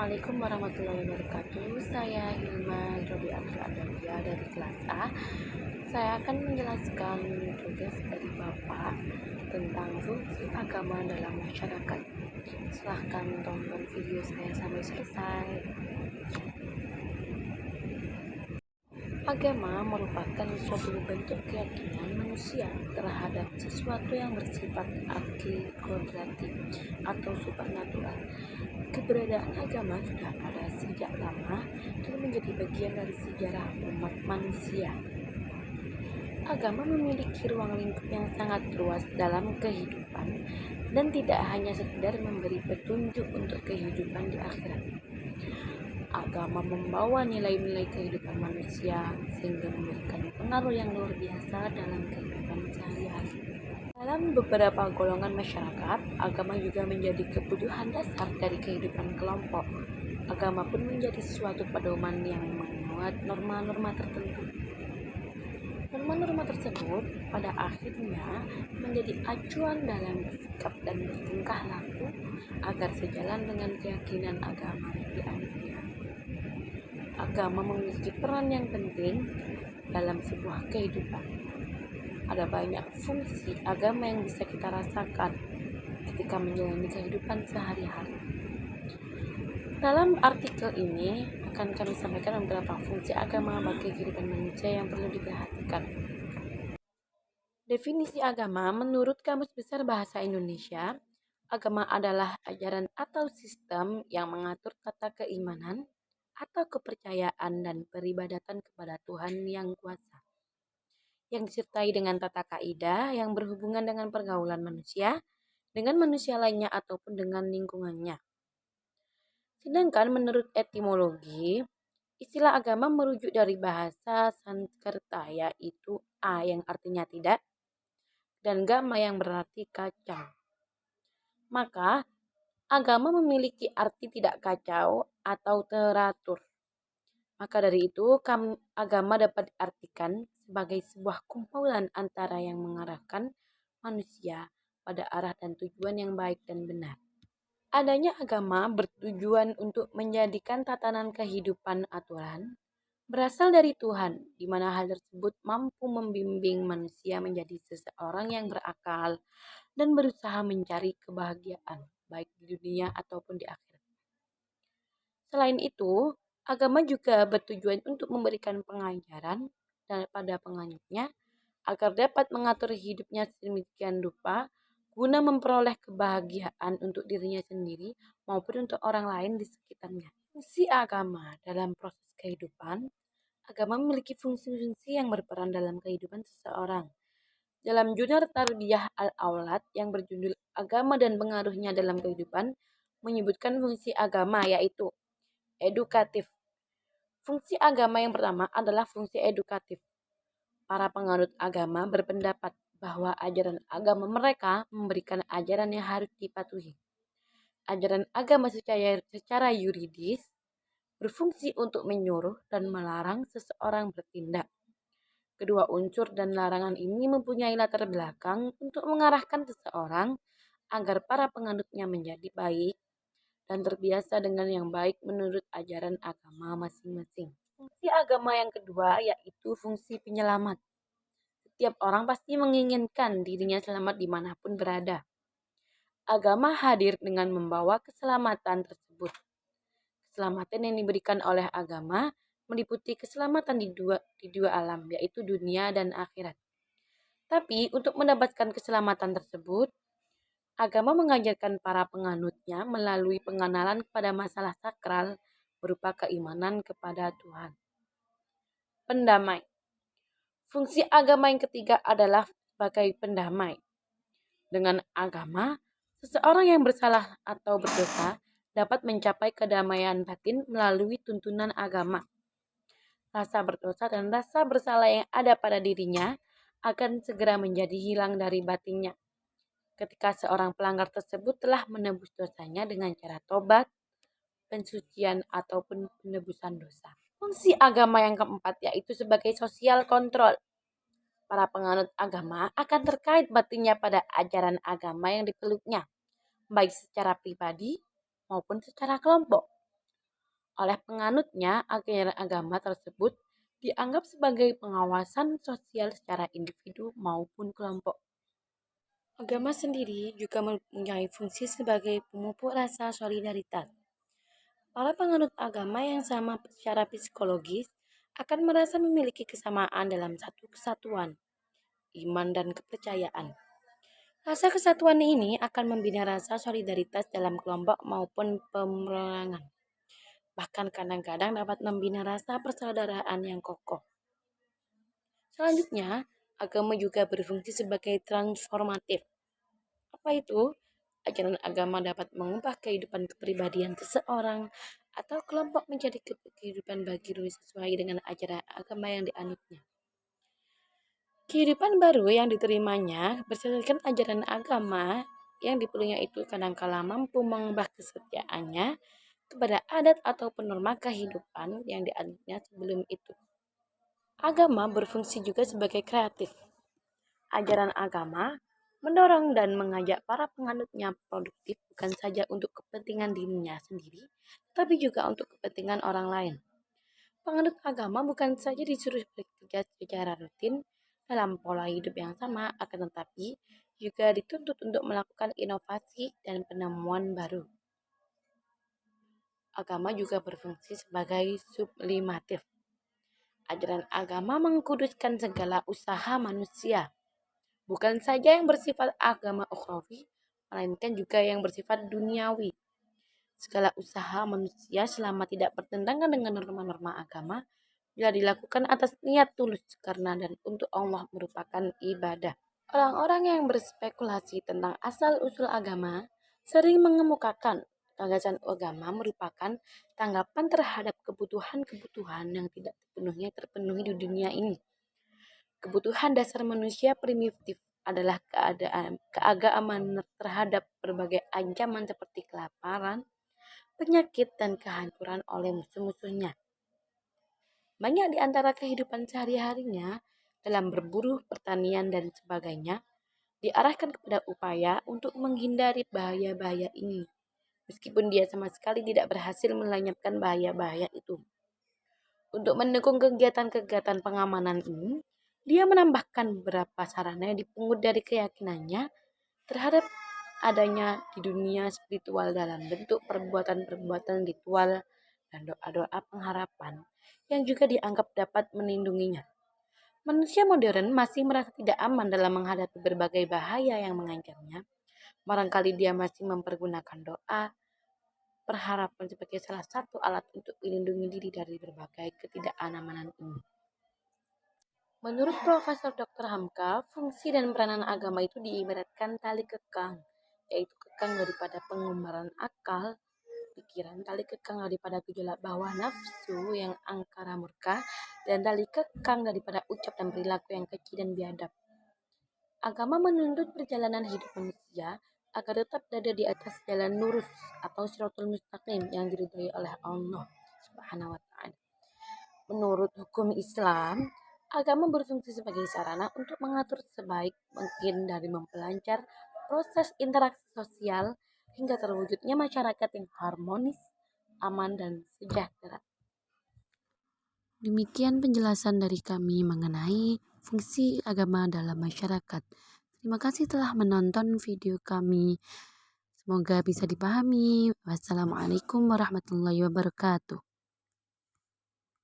Assalamualaikum warahmatullahi wabarakatuh. Saya Hilma Robiatul Adawiyah dari kelas A. Saya akan menjelaskan tugas dari Bapak tentang fungsi agama dalam masyarakat. Silahkan tonton video saya sampai selesai. Agama merupakan suatu bentuk keyakinan manusia terhadap sesuatu yang bersifat kodrati atau supernatural. Keberadaan agama sudah ada sejak lama dan menjadi bagian dari sejarah umat manusia. Agama memiliki ruang lingkup yang sangat luas dalam kehidupan dan tidak hanya sekedar memberi petunjuk untuk kehidupan di akhirat. Agama membawa nilai-nilai kehidupan manusia sehingga memberikan pengaruh yang luar biasa dalam kehidupan sehari-hari. Dalam beberapa golongan masyarakat, agama juga menjadi kebutuhan dasar dari kehidupan kelompok. Agama pun menjadi suatu pedoman yang memuat norma-norma tertentu. Norma-norma tersebut pada akhirnya menjadi acuan dalam bersikap dan bertingkah laku agar sejalan dengan keyakinan agama yang dianutnya. Agama memiliki peran yang penting dalam sebuah kehidupan. Ada banyak fungsi agama yang bisa kita rasakan ketika menjalani kehidupan sehari-hari. Dalam artikel ini akan kami sampaikan beberapa fungsi agama bagi kehidupan manusia yang perlu diperhatikan. Definisi agama menurut Kamus Besar Bahasa Indonesia, agama adalah ajaran atau sistem yang mengatur tata keimanan atau kepercayaan dan peribadatan kepada Tuhan yang kuasa, yang disertai dengan tata kaidah yang berhubungan dengan pergaulan manusia, dengan manusia lainnya ataupun dengan lingkungannya. Sedangkan menurut etimologi, istilah agama merujuk dari bahasa Sanskerta yaitu a yang artinya tidak dan gama yang berarti kacau. Maka agama memiliki arti tidak kacau atau teratur. Maka dari itu, agama dapat diartikan sebagai sebuah kumpulan antara yang mengarahkan manusia pada arah dan tujuan yang baik dan benar. Adanya agama bertujuan untuk menjadikan tatanan kehidupan aturan berasal dari Tuhan, di mana hal tersebut mampu membimbing manusia menjadi seseorang yang berakal dan berusaha mencari kebahagiaan, baik di dunia ataupun di akhirat. Selain itu, agama juga bertujuan untuk memberikan pengajaran pada penganutnya agar dapat mengatur hidupnya sedemikian rupa guna memperoleh kebahagiaan untuk dirinya sendiri maupun untuk orang lain di sekitarnya. Fungsi agama dalam proses kehidupan, agama memiliki fungsi-fungsi yang berperan dalam kehidupan seseorang. Dalam jurnal Tarbiyah Al-Aulad yang berjudul Agama dan Pengaruhnya dalam Kehidupan, menyebutkan fungsi agama yaitu edukatif. Fungsi agama yang pertama adalah fungsi edukatif. Para penganut agama berpendapat bahwa ajaran agama mereka memberikan ajaran yang harus dipatuhi. Ajaran agama secara yuridis berfungsi untuk menyuruh dan melarang seseorang bertindak. Kedua unsur dan larangan ini mempunyai latar belakang untuk mengarahkan seseorang agar para penganutnya menjadi baik dan terbiasa dengan yang baik menurut ajaran agama masing-masing. Fungsi agama yang kedua yaitu fungsi penyelamat. Setiap orang pasti menginginkan dirinya selamat dimanapun berada. Agama hadir dengan membawa keselamatan tersebut. Keselamatan yang diberikan oleh agama meliputi keselamatan di dua alam, yaitu dunia dan akhirat. Tapi untuk mendapatkan keselamatan tersebut, agama mengajarkan para penganutnya melalui pengenalan kepada masalah sakral berupa keimanan kepada Tuhan. Pendamai. Fungsi agama yang ketiga adalah sebagai pendamai. Dengan agama, seseorang yang bersalah atau berdosa dapat mencapai kedamaian batin melalui tuntunan agama. Rasa berdosa dan rasa bersalah yang ada pada dirinya akan segera menjadi hilang dari batinnya ketika seorang pelanggar tersebut telah menebus dosanya dengan cara tobat, pensucian, ataupun penebusan dosa. Fungsi agama yang keempat yaitu sebagai sosial kontrol. Para penganut agama akan terkait batinnya pada ajaran agama yang dipeluknya, baik secara pribadi maupun secara kelompok. Oleh penganutnya, ajaran agama tersebut dianggap sebagai pengawasan sosial secara individu maupun kelompok. Agama sendiri juga mempunyai fungsi sebagai pemupuk rasa solidaritas. Para penganut agama yang sama secara psikologis akan merasa memiliki kesamaan dalam satu kesatuan, iman dan kepercayaan. Rasa kesatuan ini akan membina rasa solidaritas dalam kelompok maupun perorangan. Bahkan kadang-kadang dapat membina rasa persaudaraan yang kokoh. Selanjutnya, agama juga berfungsi sebagai transformatif. Apa itu? Ajaran agama dapat mengubah kehidupan kepribadian seseorang atau kelompok menjadi kehidupan baru sesuai dengan ajaran agama yang dianutnya. Kehidupan baru yang diterimanya berdasarkan ajaran agama yang dipeluknya itu kadangkala mampu mengubah kesetiaannya kepada adat ataupun norma kehidupan yang dianutnya sebelum itu. Agama berfungsi juga sebagai kreatif. Ajaran agama mendorong dan mengajak para penganutnya produktif bukan saja untuk kepentingan dirinya sendiri, tapi juga untuk kepentingan orang lain. Penganut agama bukan saja disuruh bekerja secara rutin dalam pola hidup yang sama, akan tetapi juga dituntut untuk melakukan inovasi dan penemuan baru. Agama juga berfungsi sebagai sublimatif. Ajaran agama mengkuduskan segala usaha manusia, bukan saja yang bersifat agama ukhrawi, melainkan juga yang bersifat duniawi. Segala usaha manusia selama tidak bertentangan dengan norma-norma agama, bila dilakukan atas niat tulus karena dan untuk Allah merupakan ibadah. Orang-orang yang berspekulasi tentang asal-usul agama sering mengemukakan gagasan agama merupakan tanggapan terhadap kebutuhan-kebutuhan yang tidak terpenuhi di dunia ini. Kebutuhan dasar manusia primitif adalah keagamaan terhadap berbagai ancaman seperti kelaparan, penyakit, dan kehancuran oleh musuh-musuhnya. Banyak di antara kehidupan sehari-harinya dalam berburu, pertanian, dan sebagainya diarahkan kepada upaya untuk menghindari bahaya-bahaya ini, meskipun dia sama sekali tidak berhasil melenyapkan bahaya-bahaya itu. Untuk mendukung kegiatan-kegiatan pengamanan ini, dia menambahkan beberapa sarana yang dipungut dari keyakinannya terhadap adanya di dunia spiritual dalam bentuk perbuatan-perbuatan ritual dan doa-doa pengharapan yang juga dianggap dapat melindunginya. Manusia modern masih merasa tidak aman dalam menghadapi berbagai bahaya yang mengancamnya. Barangkali dia masih mempergunakan doa, perharapan sebagai salah satu alat untuk melindungi diri dari berbagai ketidakamanan ini. Menurut Profesor Dr. Hamka, fungsi dan peranan agama itu diibaratkan tali kekang, yaitu kekang daripada pengumbaran akal, pikiran, tali kekang daripada gejolak bawah nafsu yang angkara murka, dan tali kekang daripada ucap dan perilaku yang keji dan biadab. Agama menuntut perjalanan hidup manusia agar tetap berada di atas jalan lurus atau siratal mustaqim yang diridhoi oleh Allah Subhanahu wa taala. Menurut hukum Islam, agama berfungsi sebagai sarana untuk mengatur sebaik mungkin dari mempelancar proses interaksi sosial hingga terwujudnya masyarakat yang harmonis, aman, dan sejahtera. Demikian penjelasan dari kami mengenai fungsi agama dalam masyarakat. Terima kasih telah menonton video kami. Semoga bisa dipahami. Wassalamualaikum warahmatullahi wabarakatuh.